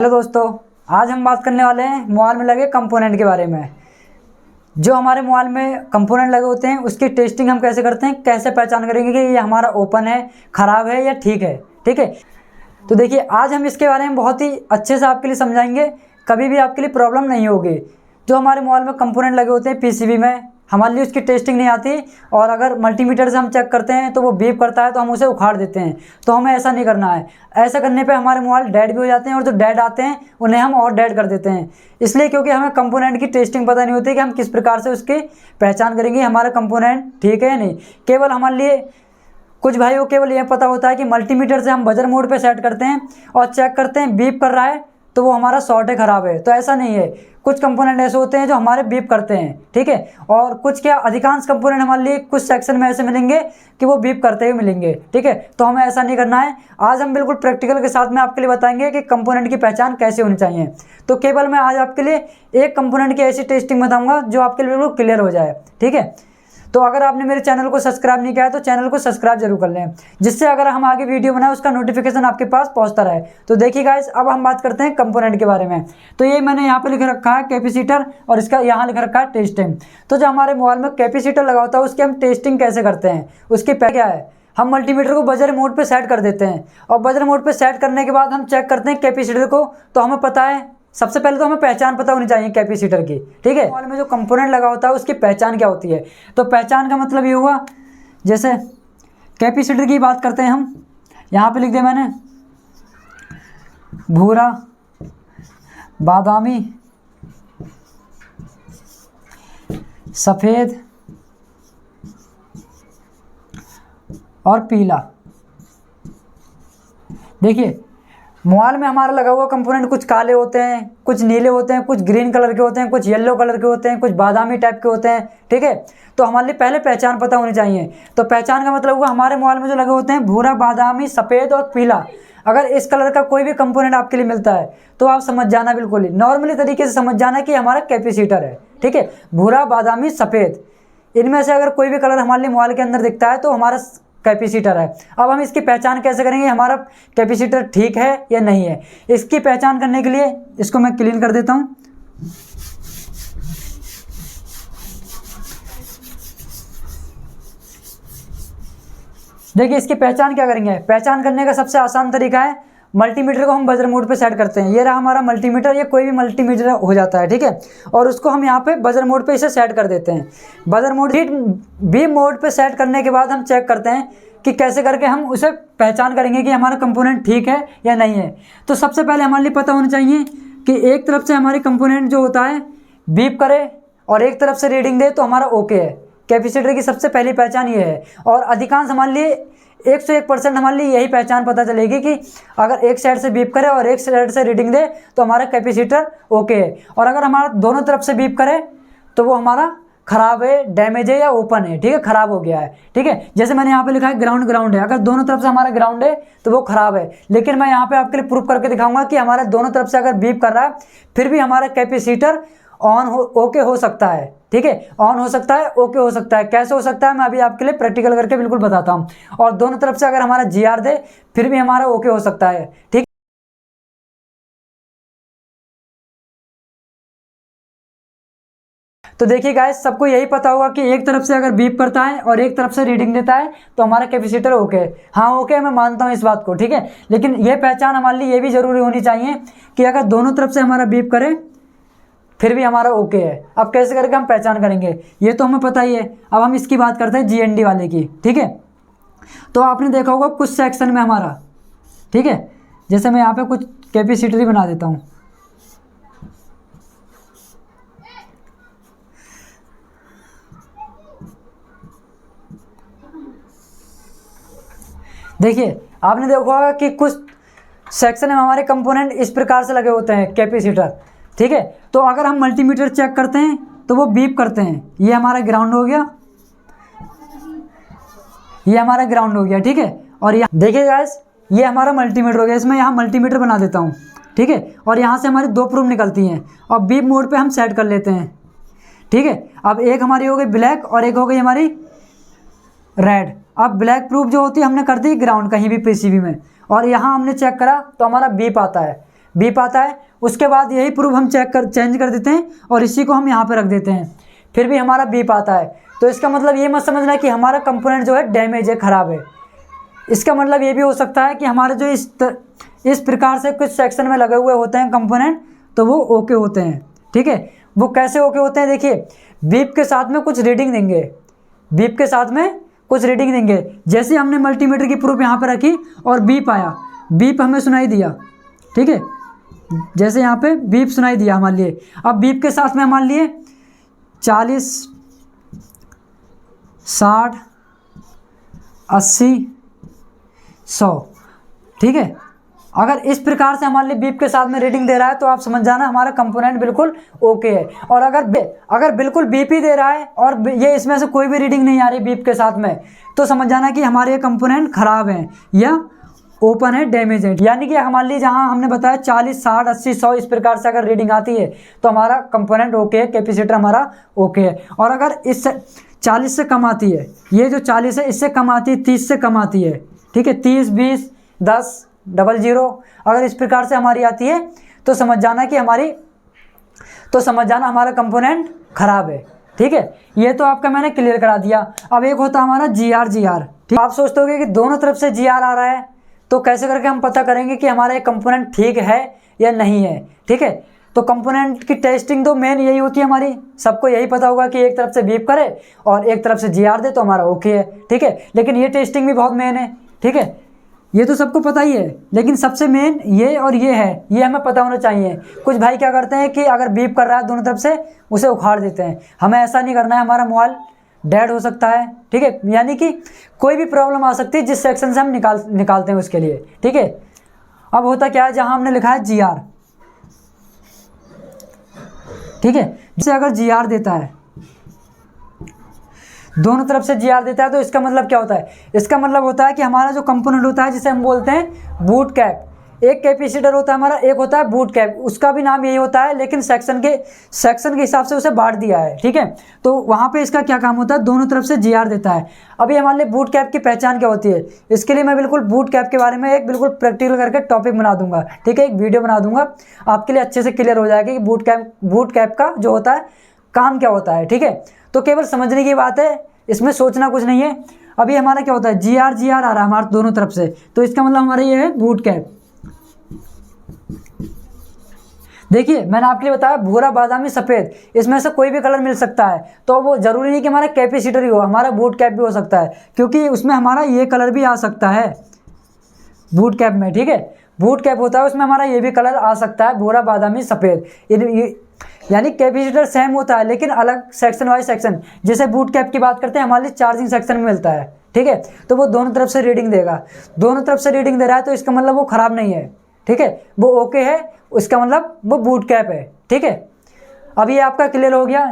Hello दोस्तों, आज हम बात करने वाले हैं मोबाइल में लगे कंपोनेंट के बारे में। जो हमारे मोबाइल में कंपोनेंट लगे होते हैं उसकी टेस्टिंग हम कैसे करते हैं, कैसे पहचान करेंगे कि ये हमारा ओपन है, ख़राब है या ठीक है। ठीक है, तो देखिए आज हम इसके बारे में बहुत ही अच्छे से आपके लिए समझाएंगे, कभी भी आपके लिए प्रॉब्लम नहीं होगी। जो हमारे मोबाइल में कंपोनेंट लगे होते हैं पीसीबी में, हमारे लिए उसकी टेस्टिंग नहीं आती और अगर मल्टीमीटर से हम चेक करते हैं तो वो बीप करता है तो हम उसे उखाड़ देते हैं। तो हमें ऐसा नहीं करना है। ऐसा करने पे हमारे मोबाइल डेड भी हो जाते हैं और जो डेड आते हैं उन्हें हम और डेड कर देते हैं। इसलिए क्योंकि हमें कंपोनेंट की टेस्टिंग पता नहीं होती कि हम किस प्रकार से उसकी पहचान करेंगे हमारा कंपोनेंट ठीक है या नहीं। केवल हमारे लिए कुछ भाइयों को केवल यह पता होता है कि मल्टीमीटर से हम बजर मोड पे सेट करते हैं और चेक करते हैं बीप कर रहा है तो वो हमारा शॉर्ट है, ख़राब है। तो ऐसा नहीं है। कुछ कंपोनेंट ऐसे होते हैं जो हमारे बीप करते हैं, ठीक है। और कुछ क्या अधिकांश कंपोनेंट हमारे लिए कुछ सेक्शन में ऐसे मिलेंगे कि वो बीप करते हुए मिलेंगे, ठीक है। तो हमें ऐसा नहीं करना है। आज हम बिल्कुल प्रैक्टिकल के साथ में आपके लिए बताएंगे कि कंपोनेंट की पहचान कैसे होनी चाहिए। तो केवल मैं आज आपके लिए एक कंपोनेंट की ऐसी टेस्टिंग बताऊँगा जो आपके लिए बिल्कुल क्लियर हो जाए, ठीक है। तो अगर आपने मेरे चैनल को सब्सक्राइब नहीं किया है तो चैनल को सब्सक्राइब जरूर कर लें, जिससे अगर हम आगे वीडियो बनाए उसका नोटिफिकेशन आपके पास पहुंचता रहे। तो देखिए गाइस, अब हम बात करते हैं कंपोनेंट के बारे में। तो ये मैंने यहाँ पे लिख रखा है कैपेसिटर और इसका यहाँ लिख रखा है टेस्टिंग। तो जो हमारे मोबाइल में कैपेसिटर लगा होता है उसकी हम टेस्टिंग कैसे करते हैं, उसकी क्या है, हम मल्टीमीटर को बजर मोड पे सेट कर देते हैं और बजर मोड पे सेट करने के बाद हम चेक करते हैं कैपेसिटर को। तो हमें पता है, सबसे पहले तो हमें पहचान पता होनी चाहिए कैपेसिटर की, ठीक है। मोबाइल में जो कंपोनेंट लगा होता है उसकी पहचान क्या होती है। तो पहचान का मतलब ये हुआ, जैसे कैपेसिटर की बात करते हैं हम, यहाँ पे लिख दिया मैंने भूरा, बादामी, सफ़ेद और पीला। देखिए मोबाइल में हमारा लगा हुआ कंपोनेंट कुछ काले होते हैं, कुछ नीले होते हैं, कुछ ग्रीन कलर के होते हैं, कुछ येलो कलर के होते हैं, कुछ बादामी टाइप के होते हैं, ठीक है। तो हमारे लिए पहले पहचान पता होनी चाहिए। तो पहचान का मतलब हुआ हमारे मोबाइल में जो लगे होते हैं भूरा, बादामी, सफ़ेद और पीला। अगर इस कलर का कोई भी कंपोनेंट आपके लिए मिलता है तो आप समझ जाना, बिल्कुल ही नॉर्मली तरीके से समझ जाना कि हमारा कैपेसिटर है, ठीक है। भूरा, बादामी, सफ़ेद, इनमें से अगर कोई भी कलर हमारे लिए मोबाइल के अंदर दिखता है तो हमारा कैपेसिटर है। अब हम इसकी पहचान कैसे करेंगे हमारा कैपेसिटर ठीक है या नहीं है। इसकी पहचान करने के लिए इसको मैं क्लीन कर देता हूँ। देखिए इसकी पहचान क्या करेंगे, पहचान करने का सबसे आसान तरीका है, मल्टीमीटर को हम बजर मोड पे सेट करते हैं। ये रहा हमारा मल्टीमीटर, ये कोई भी मल्टीमीटर हो जाता है, ठीक है। और उसको हम यहाँ पे बजर मोड पे इसे सेट कर देते हैं। बजर मोड बी मोड पे सेट करने के बाद हम चेक करते हैं कि कैसे करके हम उसे पहचान करेंगे कि हमारा कंपोनेंट ठीक है या नहीं है। तो सबसे पहले हमारे लिए पता होना चाहिए कि एक तरफ से हमारे कंपोनेंट जो होता है बीप करे और एक तरफ से रीडिंग दे तो हमारा ओके है। कैपेसिटर की सबसे पहली पहचान ये है। और अधिकांश हमारे लिए 101% हमारे लिए यही पहचान पता चलेगी कि अगर एक साइड से बीप करे और एक साइड से रीडिंग दे तो हमारा कैपेसिटर ओके है। और अगर हमारा दोनों तरफ से बीप करे तो वो हमारा ख़राब है, डैमेज है या ओपन है, ठीक है, ख़राब हो गया है, ठीक है। जैसे मैंने यहाँ पे लिखा है ग्राउंड है। अगर दोनों तरफ से हमारा ग्राउंड है तो वो ख़राब है। लेकिन मैं यहाँ पे आपके लिए प्रूफ करके दिखाऊंगा कि हमारा दोनों तरफ से अगर बीप कर रहा है फिर भी हमारा कैपेसिटर ऑन हो ओके हो सकता है, ठीक है। ऑन हो सकता है, ओके हो सकता है। कैसे हो सकता है मैं अभी आपके लिए प्रैक्टिकल करके बिल्कुल बताता हूँ। और दोनों तरफ से अगर हमारा GR दे फिर भी हमारा ओके हो सकता है, ठीक। तो देखिए गाइस, सबको यही पता होगा कि एक तरफ से अगर बीप करता है और एक तरफ से रीडिंग देता है तो हमारा कैपेसिटर ओके है। हाँ ओके है, मैं मानता हूँ इस बात को, ठीक है। लेकिन यह पहचान हमारे लिए ये भी ज़रूरी होनी चाहिए कि अगर दोनों तरफ से हमारा बीप करे फिर भी हमारा ओके है। अब कैसे करके हम पहचान करेंगे ये तो हमें पता ही है। अब हम इसकी बात करते हैं GND वाले की, ठीक है। तो आपने देखा होगा कुछ सेक्शन में हमारा, ठीक है, जैसे मैं यहाँ पे कुछ कैपेसिटर बना देता हूँ। देखिए आपने देखा होगा कि कुछ सेक्शन में हमारे कंपोनेंट इस प्रकार से लगे होते हैं कैपेसिटर, ठीक है। तो अगर हम मल्टीमीटर चेक करते हैं तो वो बीप करते हैं। ये हमारा ग्राउंड हो गया, ये हमारा ग्राउंड हो गया, ठीक है। और यहाँ देखिए गाइस, ये हमारा मल्टीमीटर हो गया। इसमें यहाँ मल्टीमीटर बना देता हूँ, ठीक है। और यहाँ से हमारी दो प्रूफ निकलती हैं और बीप मोड पे हम सेट कर लेते हैं, ठीक है। अब एक हमारी हो गई ब्लैक और एक हो गई हमारी रेड। अब ब्लैक प्रूफ जो होती है हमने कर दी ग्राउंड कहीं भी पीसीबी में, और यहाँ हमने चेक करा तो हमारा बीप आता है। बीप आता है। उसके बाद यही प्रूफ हम चेंज कर देते हैं और इसी को हम यहाँ पे रख देते हैं, फिर भी हमारा बीप आता है। तो इसका मतलब ये मत समझना कि हमारा कंपोनेंट जो है डैमेज है, ख़राब है। इसका मतलब ये भी हो सकता है कि हमारे जो इस प्रकार से कुछ सेक्शन में लगे हुए होते हैं कंपोनेंट, तो वो ओके होते हैं। ठीक है, वो कैसे ओके होते हैं, देखिए बीप के साथ में कुछ रीडिंग देंगे, बीप के साथ में कुछ रीडिंग देंगे। जैसे हमने मल्टीमीटर की प्रूफ यहाँ पर रखी और बीप आया, बीप हमें सुनाई दिया। ठीक है, जैसे यहाँ पे बीप सुनाई दिया हमारे लिए। अब बीप के साथ में हमारे लिए 40, 60, 80, 100। ठीक है, अगर इस प्रकार से हमारे लिए बीप के साथ में रीडिंग दे रहा है तो आप समझ जाना हमारा कंपोनेंट बिल्कुल ओके है। और अगर बिल्कुल बीप ही दे रहा है और ये इसमें से कोई भी रीडिंग नहीं आ रही बीप के साथ में, तो समझ जाना कि हमारे ये कंपोनेंट ख़राब हैं या ओपन है, डैमेज है। यानी कि हमारे लिए जहाँ हमने बताया 40, 60, 80, 100 इस प्रकार से अगर रीडिंग आती है तो हमारा कंपोनेंट ओके है, कैपेसिटर हमारा ओके है। और अगर इससे 40 से कम आती है, ये जो 40 है इससे कम आती है, 30 से कम आती है, ठीक है, 30, 20, 10, 00, अगर इस प्रकार से हमारी आती है तो समझ जाना हमारा कंपोनेंट ख़राब है। ठीक है, ये तो आपका मैंने क्लियर करा दिया। अब एक होता है हमारा GR। ठीक, आप सोचते होगे कि दोनों तरफ से GR आ रहा है, तो कैसे करके हम पता करेंगे कि हमारा ये कंपोनेंट ठीक है या नहीं है। ठीक है, तो कंपोनेंट की टेस्टिंग तो मेन यही होती है हमारी, सबको यही पता होगा कि एक तरफ से बीप करे और एक तरफ से GR दे तो हमारा ओके है। ठीक है, लेकिन ये टेस्टिंग भी बहुत मेन है। ठीक है, ये तो सबको पता ही है, लेकिन सबसे मेन ये और ये है, ये हमें पता होना चाहिए। कुछ भाई क्या करते हैं कि अगर बीप कर रहा है दोनों तरफ से उसे उखाड़ देते हैं, हमें ऐसा नहीं करना है। हमारा मोबाइल डेड हो सकता है, ठीक है, यानी कि कोई भी प्रॉब्लम आ सकती है जिस सेक्शन से हम निकालते हैं उसके लिए। ठीक है, अब होता क्या है, जहां हमने लिखा है GR, ठीक है, जैसे अगर GR देता है, दोनों तरफ से GR देता है, तो इसका मतलब क्या होता है, इसका मतलब होता है कि हमारा जो कंपोनेंट होता है जिसे हम बोलते हैं बूट कैप, एक कैपेसिटर होता है हमारा, एक होता है बूट कैप, उसका भी नाम यही होता है, लेकिन सेक्शन के हिसाब से उसे बांट दिया है। ठीक है, तो वहाँ पे इसका क्या काम होता है, दोनों तरफ से GR देता है। अभी हमारे लिए बूट कैप की पहचान क्या होती है, इसके लिए मैं बिल्कुल बूट कैप के बारे में एक बिल्कुल प्रैक्टिकल करके टॉपिक बना दूंगा। ठीक है, एक वीडियो बना दूंगा, आपके लिए अच्छे से क्लियर हो जाएगा कि बूट कैप का जो होता है काम क्या होता है। ठीक है, तो केवल समझने की बात है, इसमें सोचना कुछ नहीं है। अभी हमारा क्या होता है, GR आ रहा है हमारे दोनों तरफ से, तो इसका मतलब हमारा ये है बूट कैप। देखिए मैंने आपके लिए बताया भूरा, बादामी, सफ़ेद, इसमें से कोई भी कलर मिल सकता है, तो वो ज़रूरी नहीं कि हमारा कैपेसिटर ही हो, हमारा बूट कैप भी हो सकता है, क्योंकि उसमें हमारा ये कलर भी आ सकता है बूट कैप में। ठीक है, बूट कैप होता है उसमें हमारा ये भी कलर आ सकता है, भूरा, बादामी, सफ़ेद। यानी कैपेसिटर सेम होता है लेकिन अलग सेक्शन वाइज सेक्शन। जैसे बूट कैप की बात करते हैं, हमारे लिए चार्जिंग सेक्शन में मिलता है। ठीक है, तो वो दोनों तरफ से रीडिंग देगा, दोनों तरफ से रीडिंग दे रहा है, तो इसका मतलब वो ख़राब नहीं है। ठीक है, वो ओके है, इसका मतलब वो बूट कैप है। ठीक है, अब ये आपका क्लियर हो गया।